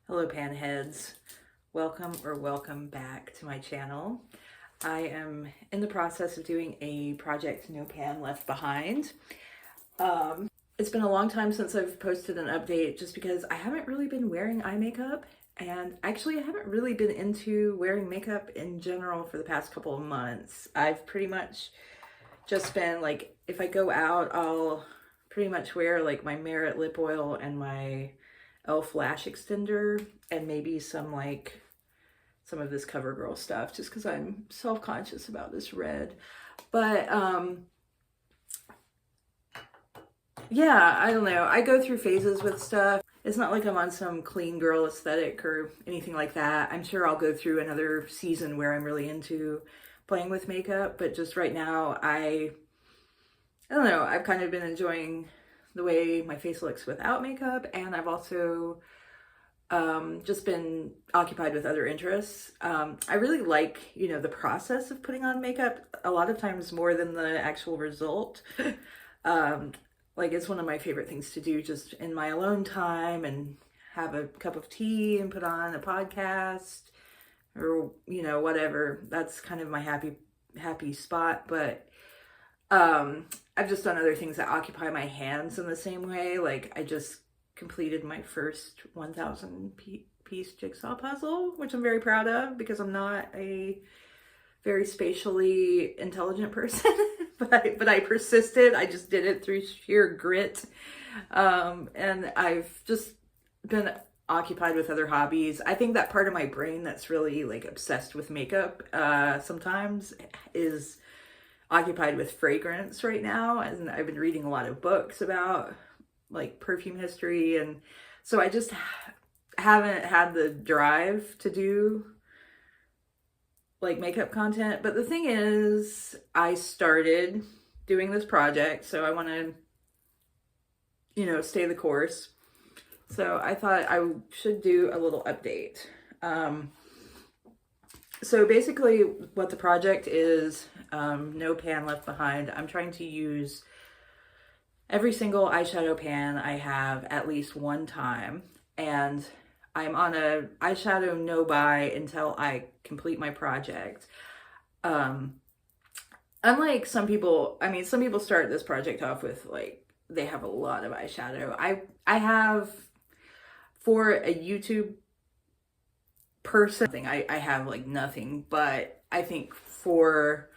Hello panheads, welcome back to my channel. I am in the process of doing a project No Pan Left Behind. It's been a long time since I've posted an update just because I haven't really been wearing eye makeup, and actually I haven't really been into wearing makeup in general for the past couple of months. I've pretty much just been like, if I go out, I'll pretty much wear like my Merit lip oil and my Elf lash extender and maybe some of this CoverGirl stuff just because I'm self-conscious about this red. But yeah, I don't know. I go through phases with stuff. It's not like I'm on some clean girl aesthetic or anything like that. I'm sure I'll go through another season where I'm really into playing with makeup, but just right now I don't know, I've kind of been enjoying the way my face looks without makeup, and I've also just been occupied with other interests. I really like, the process of putting on makeup a lot of times more than the actual result. Like, it's one of my favorite things to do just in my alone time and have a cup of tea and put on a podcast or, whatever. That's kind of my happy spot. But I've just done other things that occupy my hands in the same way. Like, I just completed my first 1,000 piece jigsaw puzzle, which I'm very proud of because I'm not a very spatially intelligent person, but I persisted. I just did it through sheer grit. And I've just been occupied with other hobbies. I think that part of my brain that's really like obsessed with makeup sometimes is occupied with fragrance right now, and I've been reading a lot of books about like perfume history, and so I just haven't had the drive to do like makeup content. But the thing is, I started doing this project, so I want to stay the course. So I thought I should do a little update. So basically what the project is, no pan left behind. I'm trying to use every single eyeshadow pan I have at least one time, and I'm on a eyeshadow no buy until I complete my project. Unlike some people, some people start this project off with like, they have a lot of eyeshadow. I have, for a YouTube person, I have like nothing, but I think for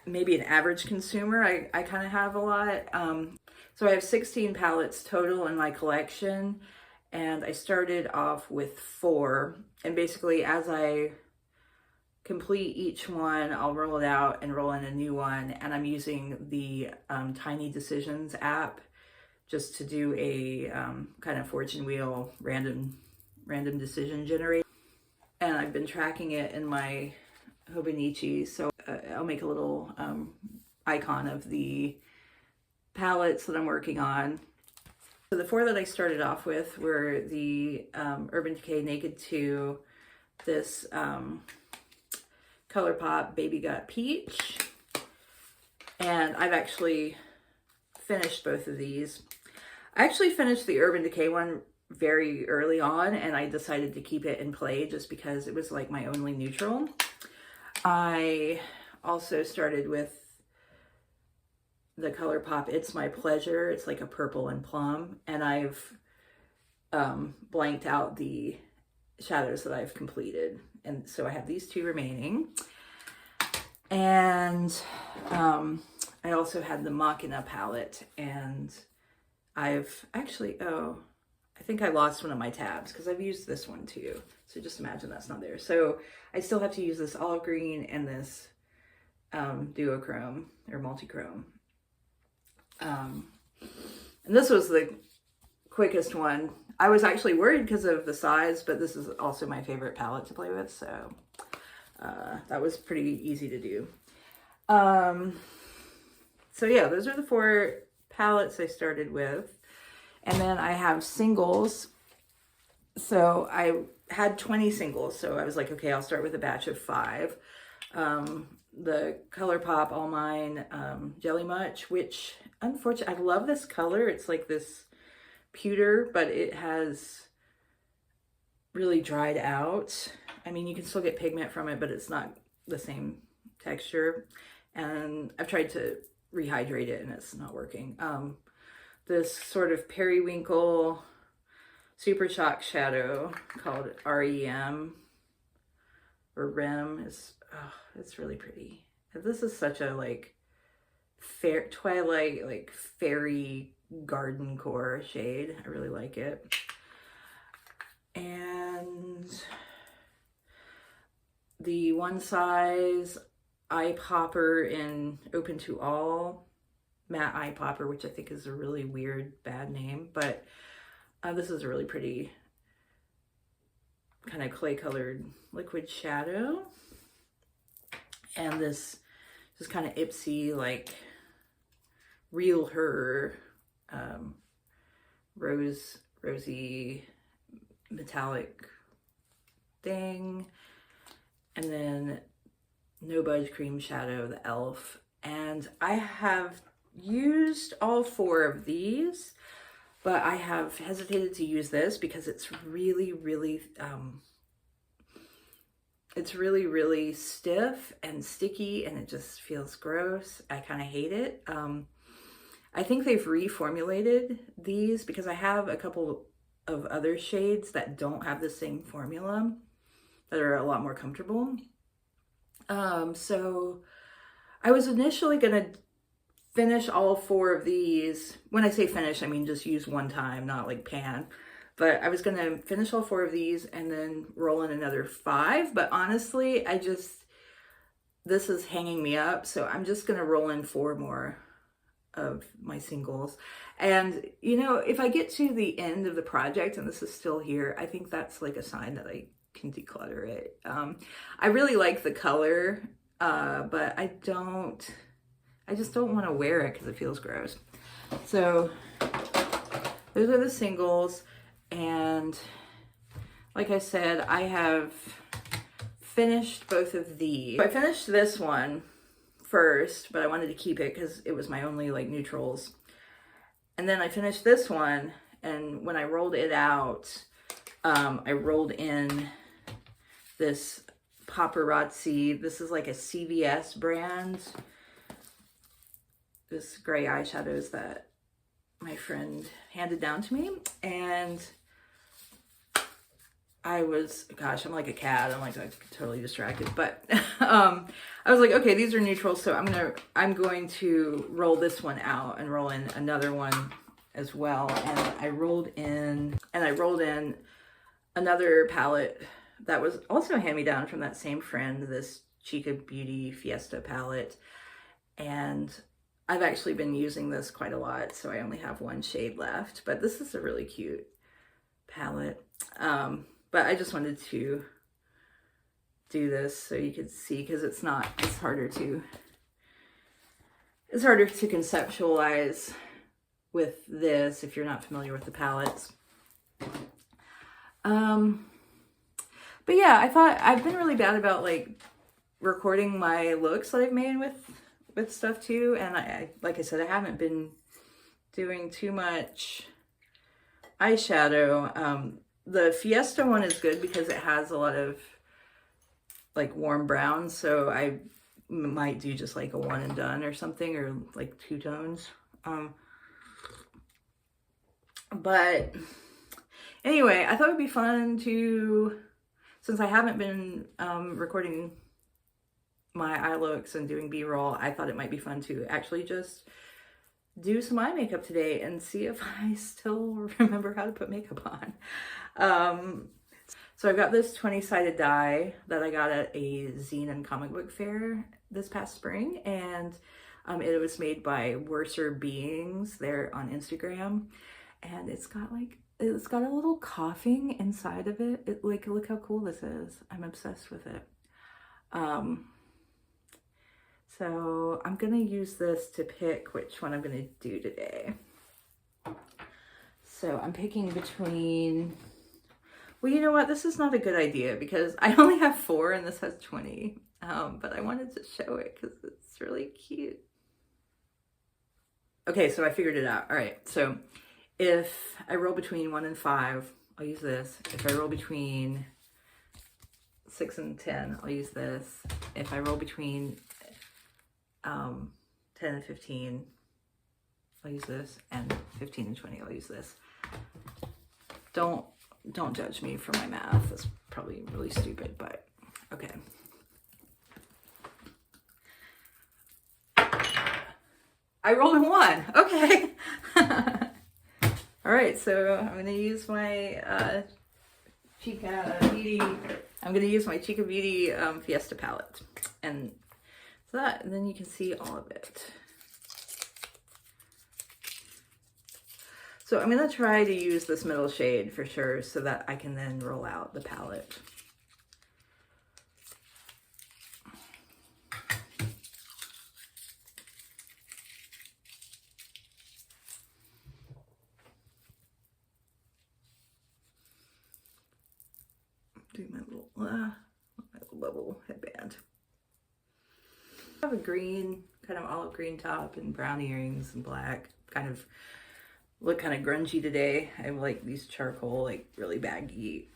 maybe an average consumer, I kind of have a lot. So I have 16 palettes total in my collection, and I started off with 4, and basically as I complete each one, I'll roll it out and roll in a new one. And I'm using the Tiny Decisions app just to do a kind of fortune wheel random decision generator. And I've been tracking it in my Hobonichi, so I'll make a little icon of the palettes that I'm working on. So the 4 that I started off with were the Urban Decay Naked 2, this ColourPop Baby Got Peach, and I've actually finished both of these. I actually finished the Urban Decay one very early on, and I decided to keep it in play just because it was like my only neutral. I also started with the ColourPop It's My Pleasure. It's like a purple and plum, and I've blanked out the shadows that I've completed, and so I have these 2 remaining. And I also had the Machina palette, and I've actually, I think I lost one of my tabs because I've used this one too. So just imagine that's not there. So I still have to use this olive green and this duochrome or multichrome. And this was the quickest one. I was actually worried because of the size, but this is also my favorite palette to play with. So that was pretty easy to do. So yeah, those are the 4 palettes I started with. And then I have singles. So I had 20 singles. So I was like, okay, I'll start with a batch of 5. The ColourPop All Mine Jelly Much, which unfortunately, I love this color. It's like this pewter, but it has really dried out. I mean, you can still get pigment from it, but it's not the same texture. And I've tried to rehydrate it and it's not working. This sort of periwinkle super shock shadow called REM or REM is, oh, it's really pretty. This is such a like fair twilight, like fairy garden core shade. I really like it. And the One Size eye popper in Open to All matte eye popper, which I think is a really weird bad name, but this is a really pretty kind of clay colored liquid shadow. And this kind of Ipsy like Real Her rosy metallic thing. And then No Budge Cream Shadow, the Elf. And I have used all 4 of these, but I have hesitated to use this because it's really, really stiff and sticky, and it just feels gross. I kind of hate it. I think they've reformulated these because I have a couple of other shades that don't have the same formula that are a lot more comfortable. So I was initially gonna finish all 4 of these. When I say finish, I mean just use one time, not like pan. But I was gonna finish all 4 of these and then roll in another 5. But honestly, this is hanging me up. So I'm just gonna roll in 4 more of my singles. And you know, if I get to the end of the project and this is still here, I think that's like a sign that I can declutter it. I really like the color, but I just don't want to wear it because it feels gross. So those are the singles. And like I said, I have finished both of these. I finished this one first, but I wanted to keep it because it was my only like neutrals. And then I finished this one, and when I rolled it out, I rolled in this paparazzi. This is like a CVS brand. This gray eyeshadows that my friend handed down to me. And I was, gosh, I'm like a cat. I'm like totally distracted. But I was like, okay, these are neutrals. So I'm going to roll this one out and roll in another one as well. And I rolled in another palette that was also a hand-me-down from that same friend, this Chica Beauty Fiesta palette. And I've actually been using this quite a lot, so I only have 1 shade left. But this is a really cute palette. But I just wanted to do this so you could see, because it's harder to conceptualize with this if you're not familiar with the palettes. But yeah, I thought I've been really bad about like recording my looks that I've made with stuff too, and I like I said, I haven't been doing too much eyeshadow. The Fiesta one is good because it has a lot of like warm browns, so I might do just like a one and done or something, or like 2 tones. But anyway, I thought it'd be fun to, since I haven't been recording my eye looks and doing B-roll, I thought it might be fun to actually just do some eye makeup today and see if I still remember how to put makeup on. So I've got this 20-sided die that I got at a zine and comic book fair this past spring, and it was made by Worser Beings there on Instagram, and it's got a little coughing inside of it. Like, look how cool this is. I'm obsessed with it. So I'm gonna use this to pick which one I'm gonna do today. So I'm picking between, well, you know what? This is not a good idea because I only have 4 and this has 20. But I wanted to show it because it's really cute. Okay, so I figured it out. All right, so if I roll between 1 and 5, I'll use this. If I roll between 6 and 10, I'll use this. If I roll between 10 and 15, I'll use this. And 15 and 20, I'll use this. Don't judge me for my math. It's probably really stupid, but okay. I rolled a 1. Okay. All right, so I'm gonna use my Chica Beauty. I'm gonna use my Chica Beauty Fiesta palette, and that, and then you can see all of it. So I'm gonna try to use this middle shade for sure, so that I can then roll out the palette. Do my little bubble headband. I have a green, kind of olive green top and brown earrings and black. Kind of look kind of grungy today. I have like these charcoal, like really baggy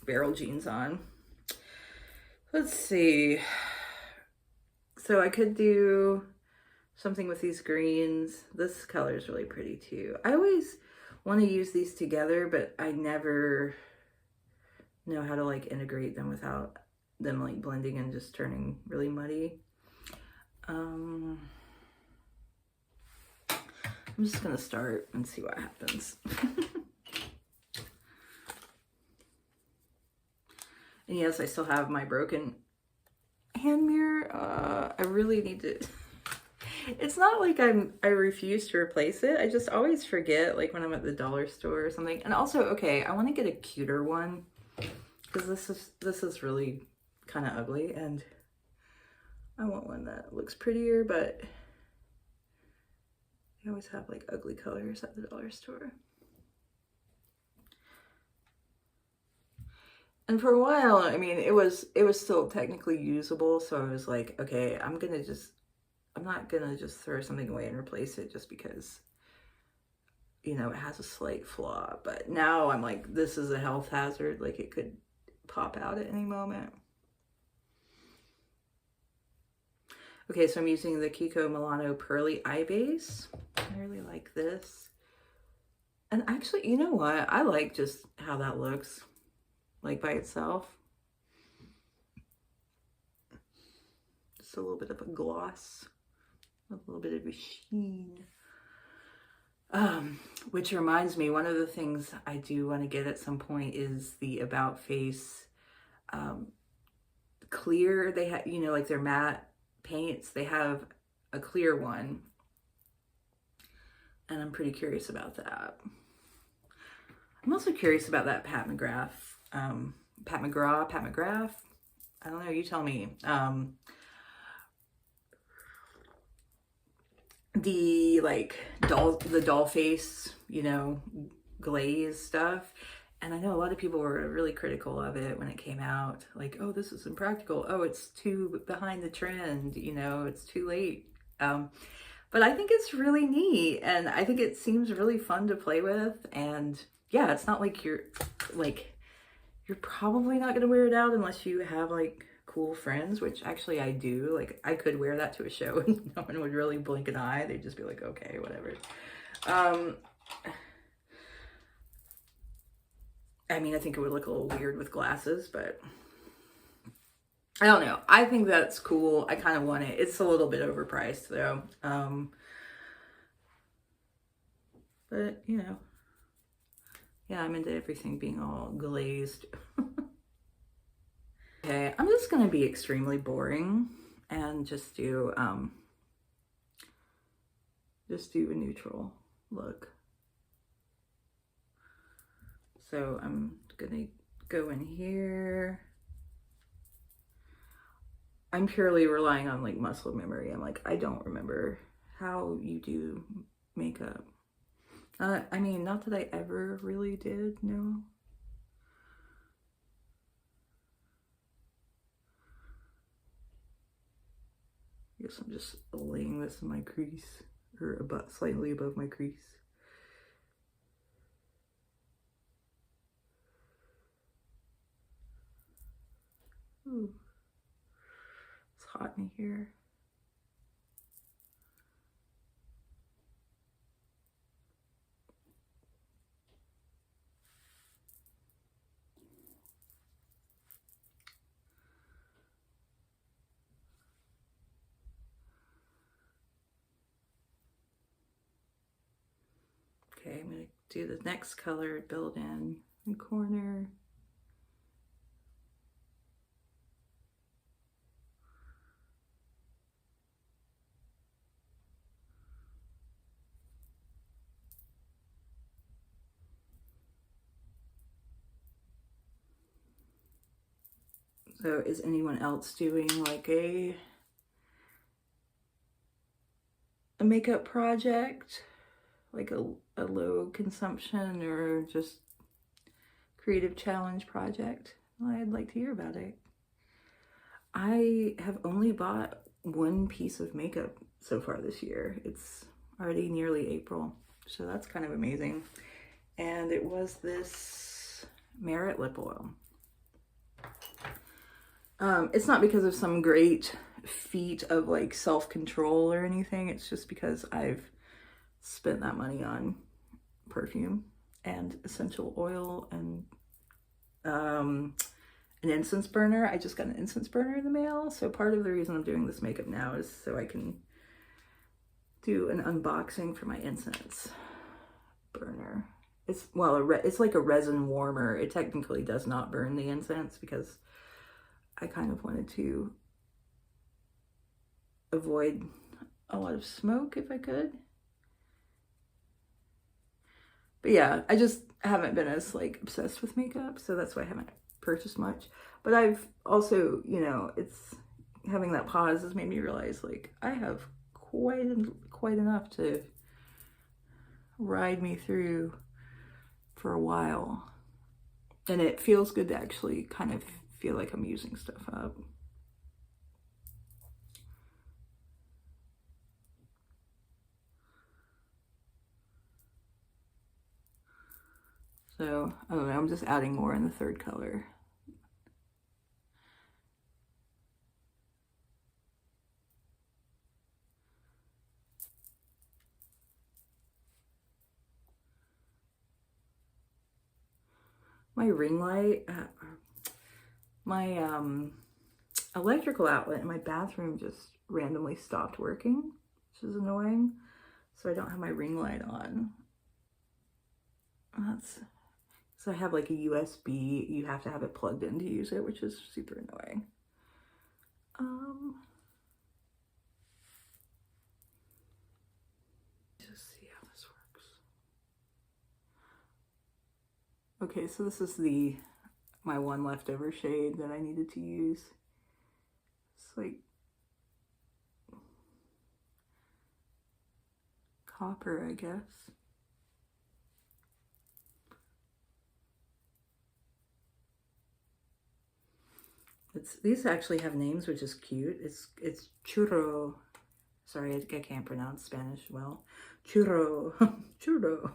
barrel jeans on. Let's see. So I could do something with these greens. This color is really pretty too. I always want to use these together, but I never know how to like integrate them without them like blending and just turning really muddy. I'm just gonna start and see what happens. And yes, I still have my broken hand mirror. I really need to. It's not like I refuse to replace it. I just always forget, like when I'm at the dollar store or something. And also, okay, I want to get a cuter one, because this is really kind of ugly, and I want one that looks prettier, but they always have like ugly colors at the dollar store. And for a while, I mean, it was still technically usable, so I was like, okay, I'm not gonna just throw something away and replace it just because, you know, it has a slight flaw. But now I'm like, this is a health hazard, like it could pop out at any moment. Okay, so I'm using the Kiko Milano Pearly Eye Base. I really like this. And actually, you know what? I like just how that looks, like by itself. Just a little bit of a gloss, a little bit of a sheen. Which reminds me, one of the things I do want to get at some point is the About Face clear. They have, you know, like their matte paints, they have a clear one, and I'm pretty curious about that. I'm also curious about that Pat McGrath, I don't know, you tell me. The like doll face, you know, glaze stuff. And I know a lot of people were really critical of it when it came out. Like, oh, this is impractical. Oh, it's too behind the trend. You know, it's too late. But I think it's really neat. And I think it seems really fun to play with. And yeah, it's not like you're probably not going to wear it out unless you have like cool friends, which actually I do. Like, I could wear that to a show and no one would really blink an eye. They'd just be like, okay, whatever. I mean, I think it would look a little weird with glasses, but I don't know. I think that's cool. I kind of want it. It's a little bit overpriced though. But you know, yeah, I'm into everything being all glazed. Okay, I'm just gonna be extremely boring and just do a neutral look. So I'm gonna go in here. I'm purely relying on like muscle memory. I'm like, I don't remember how you do makeup. I mean, not that I ever really did, no. I guess I'm just laying this in my crease, or about slightly above my crease. Ooh, it's hot in here. Okay, I'm going to do the next color, build in the corner. So is anyone else doing like a makeup project? Like a low consumption or just creative challenge project? Well, I'd like to hear about it. I have only bought one piece of makeup so far this year. It's already nearly April, so that's kind of amazing. And it was this Merit lip oil. It's not because of some great feat of like self-control or anything. It's just because I've spent that money on perfume and essential oil and an incense burner. I just got an incense burner in the mail. So part of the reason I'm doing this makeup now is so I can do an unboxing for my incense burner. It's, well, it's like a resin warmer. It technically does not burn the incense because I kind of wanted to avoid a lot of smoke if I could. But yeah, I just haven't been as like obsessed with makeup, so that's why I haven't purchased much. But I've also, you know, it's having that pause has made me realize like I have quite enough to ride me through for a while. And it feels good to actually kind of feel like I'm using stuff up. So, I don't know, I'm just adding more in the third color. My ring light, my electrical outlet in my bathroom just randomly stopped working, which is annoying. So I don't have my ring light on. So I have like a USB, you have to have it plugged in to use it, which is super annoying. Just see how this works. Okay, so this is my one leftover shade that I needed to use. It's like copper, I guess. These actually have names, which is cute. It's churro. Sorry, I can't pronounce Spanish well. Churro. Churro.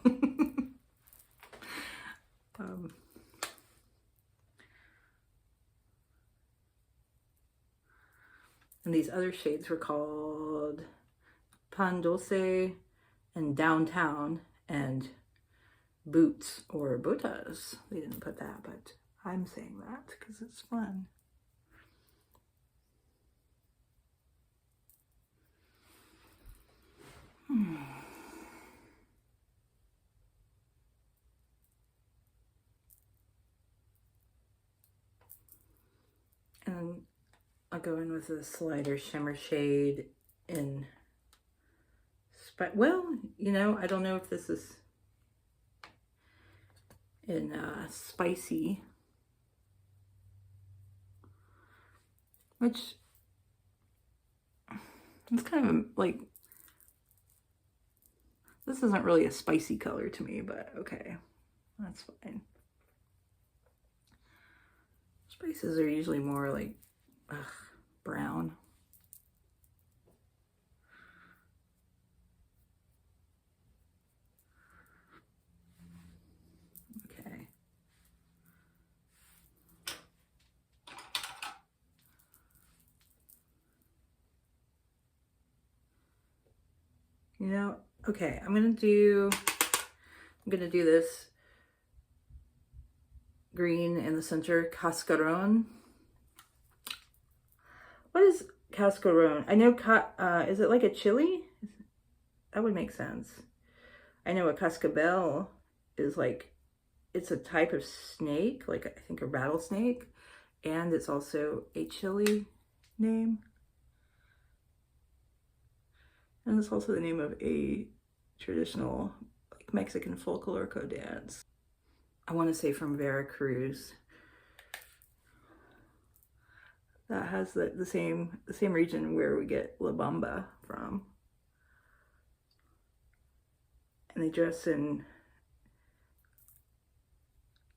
And these other shades were called Pan Dulce and Downtown and Boots or Botas. They didn't put that, but I'm saying that because it's fun. And I'll go in with a slighter shimmer shade in, well, you know, I don't know if this is in Spicy, which it's kind of like, this isn't really a spicy color to me, but okay, that's fine. Spices are usually more like brown. Okay. You know, okay, I'm gonna do this green in the center, cascaron. What is cascaron? I know, is it like a chili? That would make sense. I know a cascabel is like, it's a type of snake, like I think a rattlesnake, and it's also a chili name. And it's also the name of a traditional like Mexican folklorico dance. I want to say from Veracruz. That has the same region where we get La Bamba from. And they dress in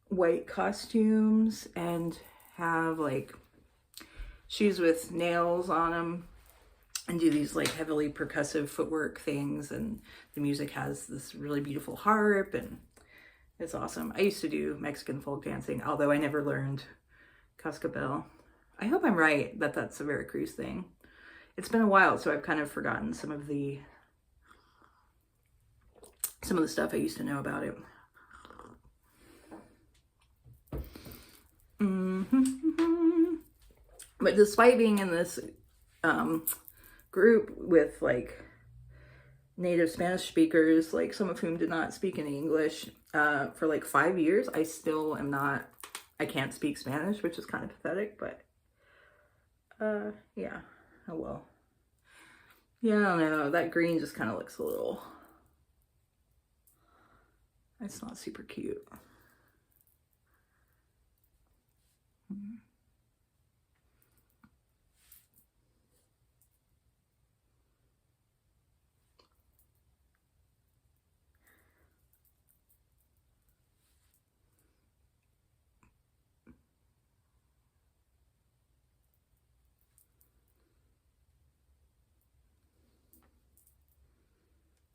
white costumes and have like shoes with nails on them and do these like heavily percussive footwork things, and the music has this really beautiful harp, and it's awesome. I used to do Mexican folk dancing, although I never learned cascabel. I hope I'm right that that's a Veracruz thing. It's been a while, so I've kind of forgotten some of the stuff I used to know about it. But despite being in this group with like native Spanish speakers, like some of whom did not speak any English, for like 5 years, I still am not, I can't speak Spanish, which is kind of pathetic, but yeah, oh well. Yeah, I don't know, that green just kind of looks a little, it's not super cute.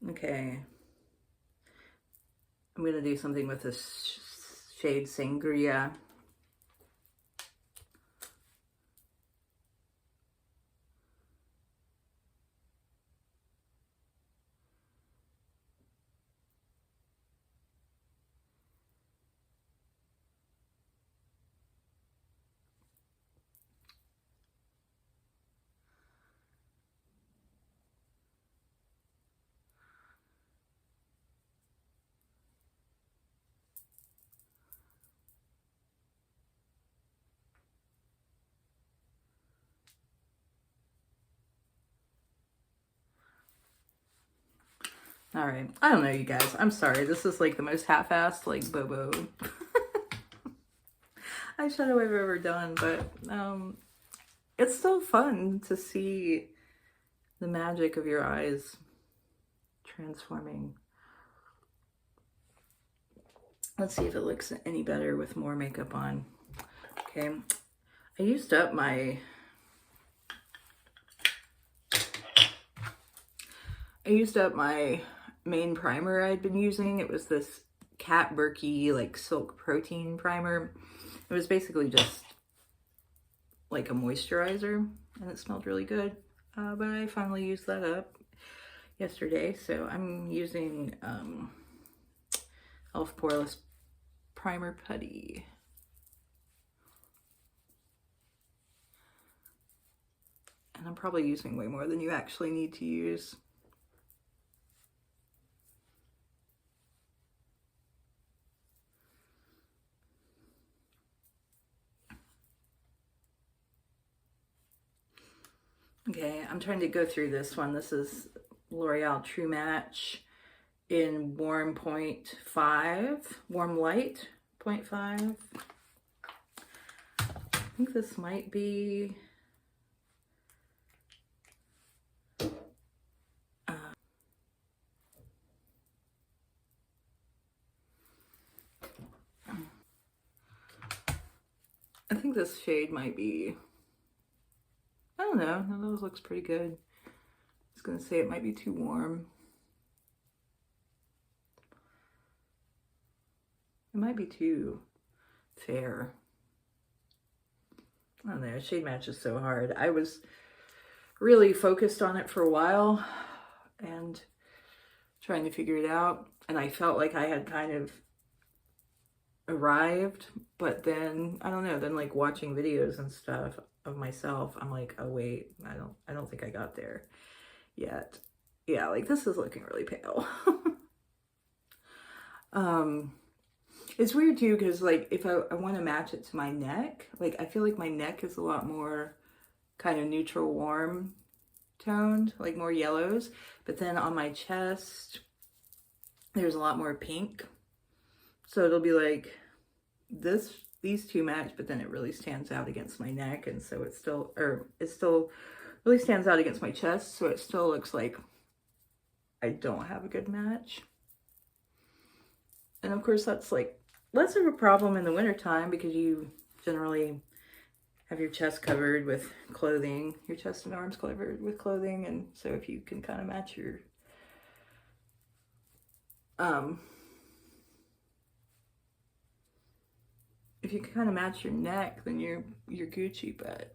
Okay, I'm gonna do something with this shade Sangria. All right, I don't know, you guys, I'm sorry, this is like the most half-assed like Bobo eyeshadow I've ever done, but it's still fun to see the magic of your eyes transforming. Let's see if it looks any better with more makeup on. Okay, I used up my main primer I'd been using. It was this Kat Berkey like silk protein primer. It was basically just like a moisturizer, and it smelled really good. But I finally used that up yesterday, so I'm using e.l.f. Poreless Primer Putty. And I'm probably using way more than you actually need to use. Okay, I'm trying to go through this one. This is L'Oreal True Match in Warm Light 0.5. I think this might be I think this shade might be, I don't know, those looks pretty good. I was gonna say it might be too warm. It might be too fair. I don't know, shade match is so hard. I was really focused on it for a while, and trying to figure it out. And I felt like I had kind of arrived, but then, I don't know, then like watching videos and stuff of myself, I'm like, oh wait, I don't think I got there yet. Yeah, like this is looking really pale. It's weird too, because like if I want to match it to my neck, like I feel like my neck is a lot more kind of neutral warm toned, like more yellows, but then on my chest there's a lot more pink. So it'll be like these two match, but then it really stands out against my neck, and so it still really stands out against my chest, so it still looks like I don't have a good match. And of course that's like less of a problem in the wintertime because you generally have your chest covered with clothing, your chest and arms covered with clothing, and so if you can kind of match your if you can kind of match your neck, then you're Gucci. But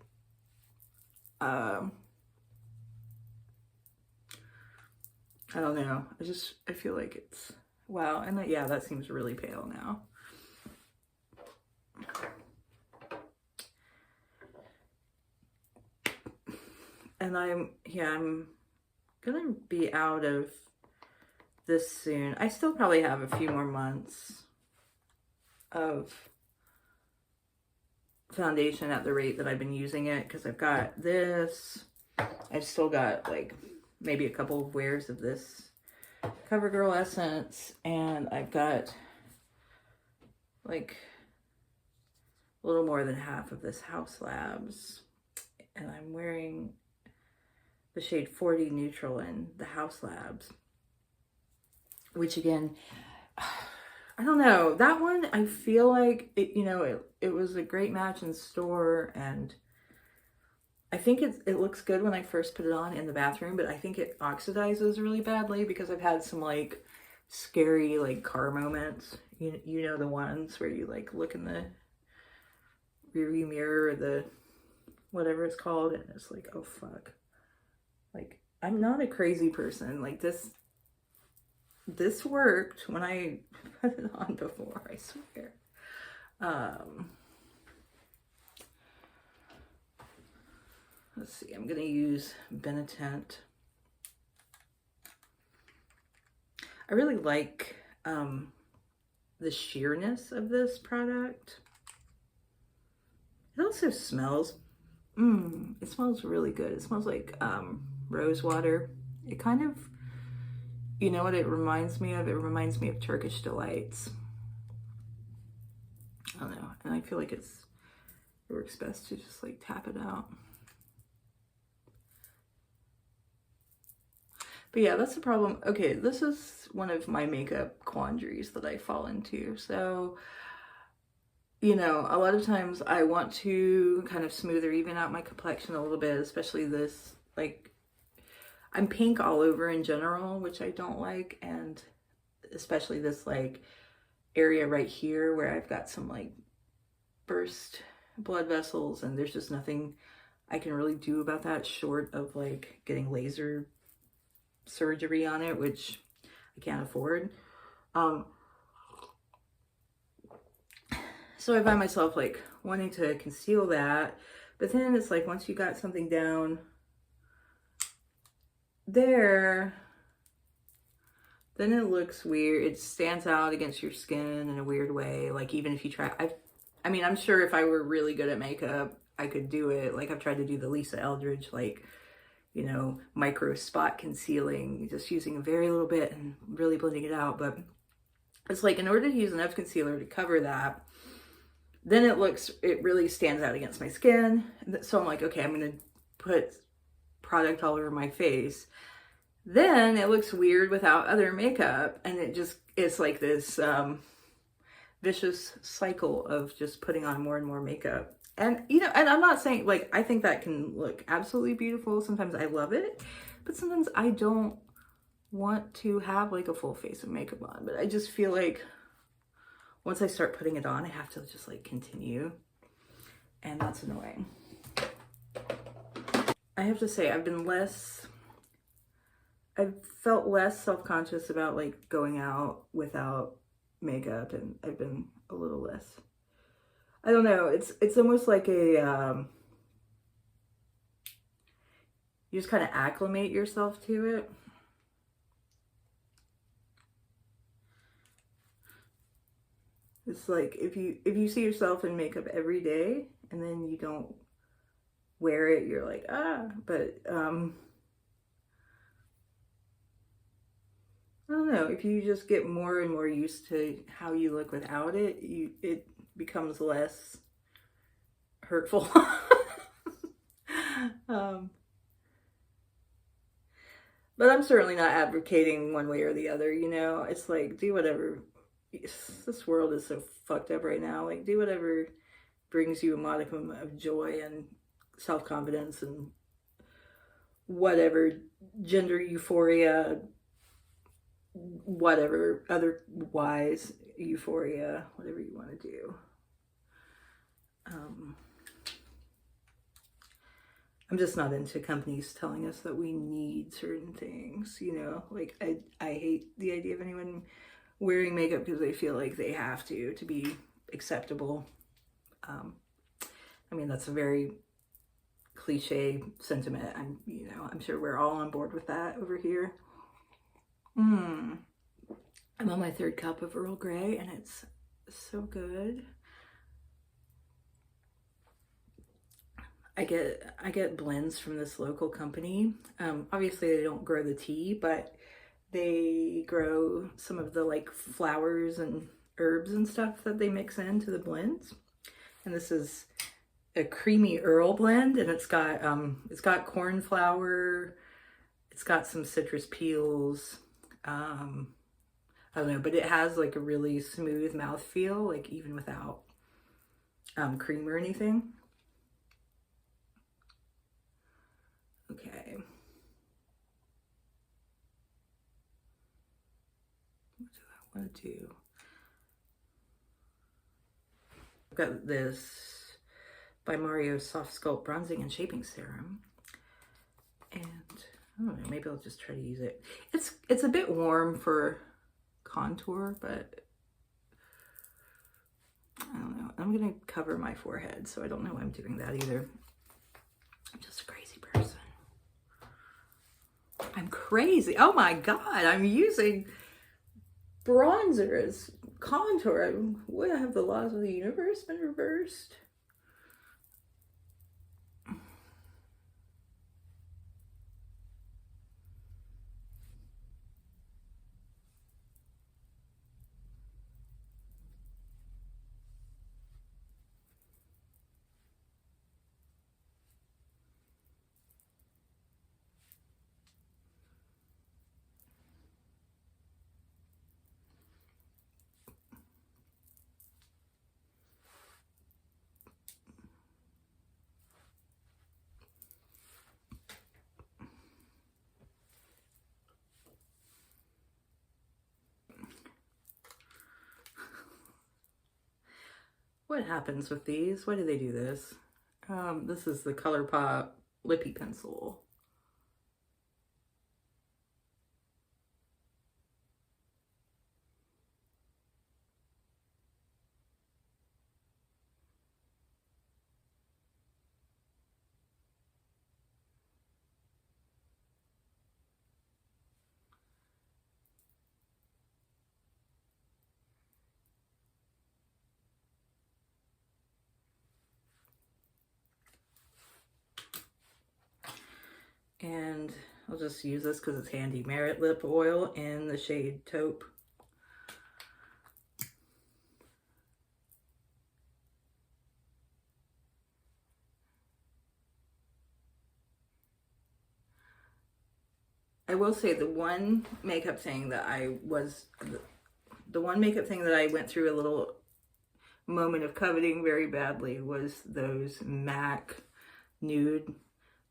I don't know. I feel like it's wow. And yeah, that seems really pale now. And I'm gonna be out of this soon. I still probably have a few more months of foundation at the rate that I've been using it, because I've got this. I've still got like maybe a couple of wears of this CoverGirl essence, and I've got like a little more than half of this House Labs, and I'm wearing the shade 40 Neutral in the House Labs, which again, I don't know, that one I feel like it, you know, it was a great match in store, and I think it looks good when I first put it on in the bathroom, but I think it oxidizes really badly because I've had some like scary like car moments. You know, the ones where you like look in the rearview mirror or the whatever it's called, and it's like, oh fuck. Like, I'm not a crazy person. Like this worked when I put it on before, I swear. Let's see, I'm gonna use Benetent. I really like the sheerness of this product. It also smells, it smells really good. It smells like rose water. It kind of, you know what it reminds me of? It reminds me of Turkish Delights. I don't know, and I feel like it works best to just like tap it out. But yeah, that's the problem. Okay, this is one of my makeup quandaries that I fall into. So, you know, a lot of times I want to kind of smooth or even out my complexion a little bit, especially this, like, I'm pink all over in general, which I don't like, and especially this, like, area right here where I've got some, like, burst blood vessels, and there's just nothing I can really do about that short of, like, getting laser surgery on it, which I can't afford. So I find myself like wanting to conceal that, but then it's like once you got something down there, then it looks weird. It stands out against your skin in a weird way. Like even if you try, I mean, I'm sure if I were really good at makeup, I could do it. Like I've tried to do the Lisa Eldridge, like, you know, micro spot concealing, just using a very little bit and really blending it out. But it's like in order to use enough concealer to cover that, then it really stands out against my skin. So I'm like, okay, I'm going to put product all over my face. Then it looks weird without other makeup. And it's like this vicious cycle of just putting on more and more makeup. And, you know, and I'm not saying, like, I think that can look absolutely beautiful. Sometimes I love it, but sometimes I don't want to have, like, a full face of makeup on. But I just feel like once I start putting it on, I have to just, like, continue. And that's annoying. I have to say, I've been less I've felt less self-conscious about like going out without makeup, and I've been a little less, I don't know, it's almost like a you just kind of acclimate yourself to it. It's like if you see yourself in makeup every day and then you don't wear it, you're like, ah, but I don't know, if you just get more and more used to how you look without it, it becomes less hurtful. um, but I'm certainly not advocating one way or the other, you know. It's like, do whatever. This world is so fucked up right now. Like, do whatever brings you a modicum of joy and self-confidence and whatever gender euphoria, whatever otherwise euphoria, whatever you want to do. I'm just not into companies telling us that we need certain things, you know. Like I hate the idea of anyone wearing makeup because they feel like they have to be acceptable. I mean, that's a very cliche sentiment. I'm sure we're all on board with that over here. I'm on my third cup of Earl Grey and it's so good. I get blends from this local company. Obviously they don't grow the tea, but they grow some of the like flowers and herbs and stuff that they mix into the blends. And this is a creamy Earl blend, and it's got corn flour, it's got some citrus peels. I don't know, but it has like a really smooth mouthfeel, like even without cream or anything. Okay. What do I want to do? I've got this by Mario Soft Sculpt Bronzing and Shaping Serum. And I don't know, maybe I'll just try to use it. It's a bit warm for contour, but I don't know. I'm gonna cover my forehead, so I don't know why I'm doing that either. I'm just a crazy person. I'm crazy. Oh my God, I'm using bronzer as contour. Would have the laws of the universe been reversed? What happens with these? Why do they do this? This is the ColourPop Lippy Pencil. And I'll just use this because it's handy. Merit Lip Oil in the shade Taupe. I will say the one makeup thing that I went through a little moment of coveting very badly was those MAC nude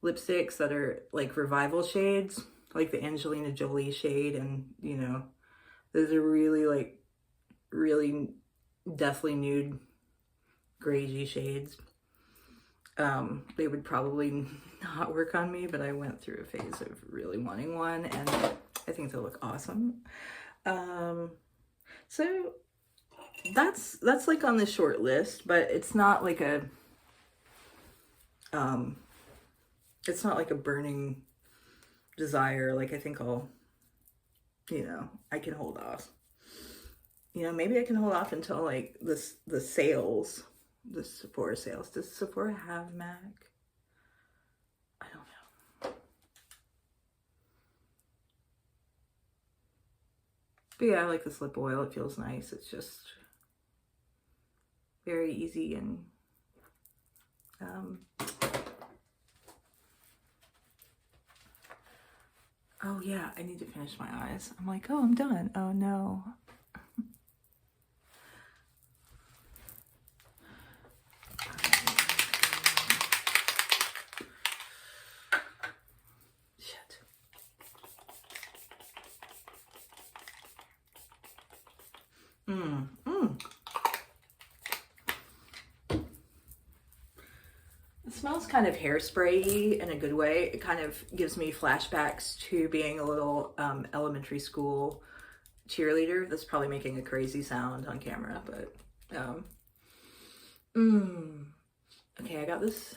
lipsticks that are like revival shades, like the Angelina Jolie shade, and you know, those are really deathly nude grayy shades. They would probably not work on me, but I went through a phase of really wanting one, and I think they'll look awesome. So that's like on the short list, but it's not like a it's not like a burning desire. Like, I think I'll, I can hold off. Maybe I can hold off until like the sales, the Sephora sales. Does Sephora have MAC? I don't know. But yeah, I like this lip oil. It feels nice. It's just very easy and oh yeah, I need to finish my eyes. I'm like, oh, I'm done. Oh no. Shit. It smells kind of hairspray-y in a good way. It kind of gives me flashbacks to being a little elementary school cheerleader. That's probably making a crazy sound on camera, but okay, I got this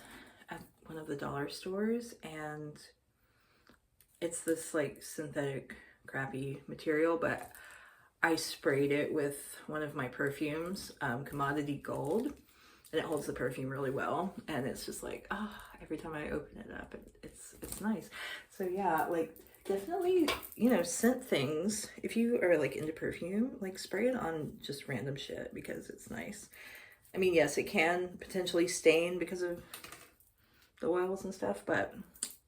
at one of the dollar stores, and it's this like synthetic crappy material, but I sprayed it with one of my perfumes, Commodity Gold, and it holds the perfume really well, and it's just like, every time I open it up, it's nice. So yeah, like, definitely, scent things. If you are like into perfume, like, spray it on just random shit because it's nice. I mean, yes, it can potentially stain because of the oils and stuff, but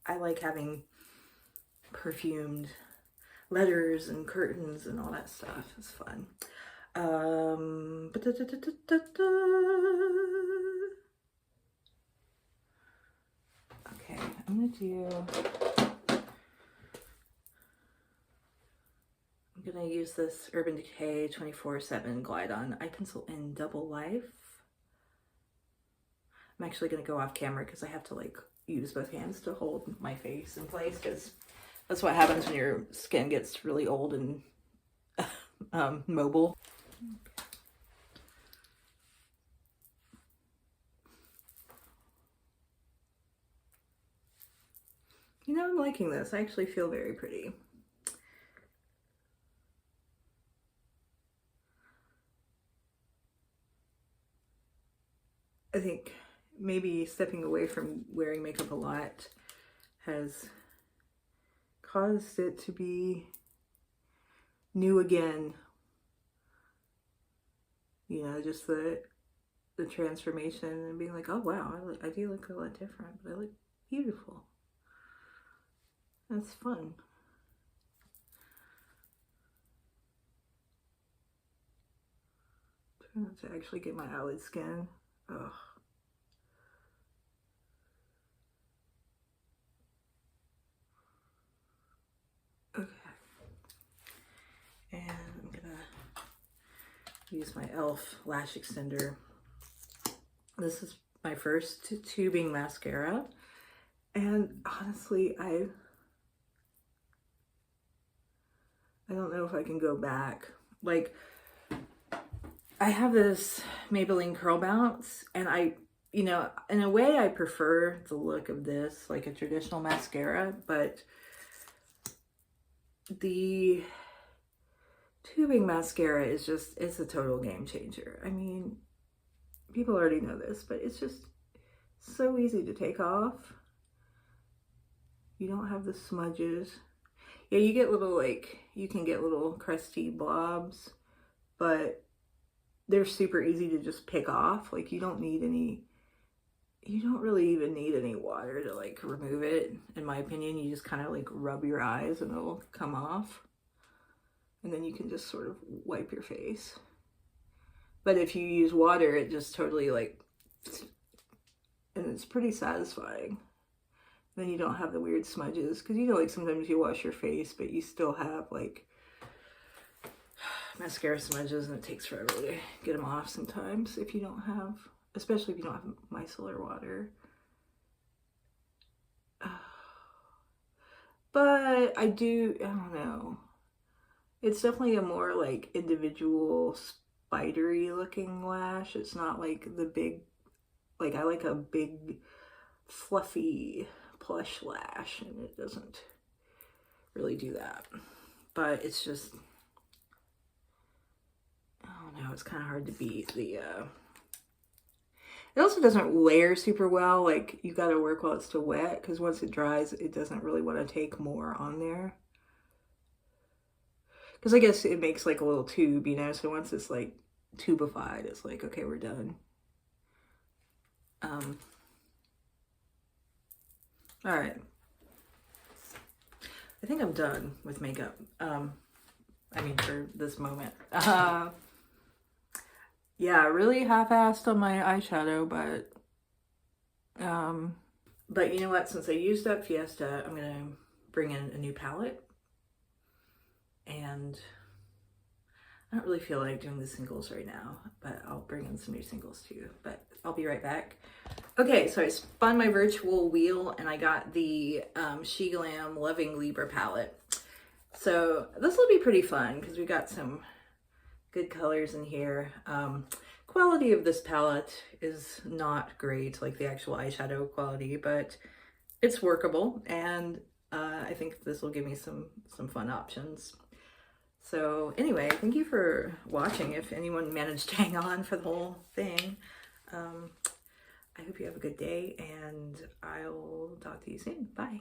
I like having perfumed letters and curtains and all that stuff. It's fun. Okay, I'm gonna use this Urban Decay 24/7 Glide On Eye Pencil in Double Life. I'm actually gonna go off camera because I have to like use both hands to hold my face in place, because that's what happens when your skin gets really old and mobile. I'm liking this. I actually feel very pretty. I think maybe stepping away from wearing makeup a lot has caused it to be new again. Just the transformation and being like, oh wow, I do look a lot different, but I look beautiful. That's fun. Try not to actually get my eyelid skin. Ugh. Okay. And I'm gonna use my e.l.f. lash extender. This is my first tubing mascara, and honestly, I don't know if I can go back. Like, I have this Maybelline Curl Bounce, and in a way I prefer the look of this, like a traditional mascara, but the tubing mascara is just, it's a total game changer. I mean, people already know this, but it's just so easy to take off. You don't have the smudges. Yeah, you get little, like, you can get little crusty blobs, but they're super easy to just pick off. Like, you don't really even need any water to like remove it, in my opinion. You just kind of like rub your eyes and it'll come off, and then you can just sort of wipe your face. But if you use water, it just totally like, and it's pretty satisfying. Then you don't have the weird smudges, because like sometimes you wash your face but you still have like mascara smudges, and it takes forever to get them off sometimes if you don't have, especially if you don't have micellar water. but I don't know. It's definitely a more like individual spidery looking lash. It's not like the big, like I like a big fluffy plush lash, and it doesn't really do that. But it's just, I don't know, it's kind of hard to beat the, it also doesn't layer super well. Like you got to work while it's still wet, because once it dries, it doesn't really want to take more on there. Because I guess it makes like a little tube, you know, so once it's like tubified, it's like, okay, we're done. All right. I think I'm done with makeup. I mean, for this moment. Yeah, really half-assed on my eyeshadow, but you know what? Since I used up Fiesta, I'm gonna bring in a new palette, and I don't really feel like doing the singles right now, but I'll bring in some new singles too, but I'll be right back. Okay, so I spun my virtual wheel and I got the She Glam Loving Libra palette. So this will be pretty fun because we got some good colors in here. Quality of this palette is not great, like the actual eyeshadow quality, but it's workable, and I think this will give me some fun options. So anyway, thank you for watching. If anyone managed to hang on for the whole thing, I hope you have a good day, and I'll talk to you soon. Bye.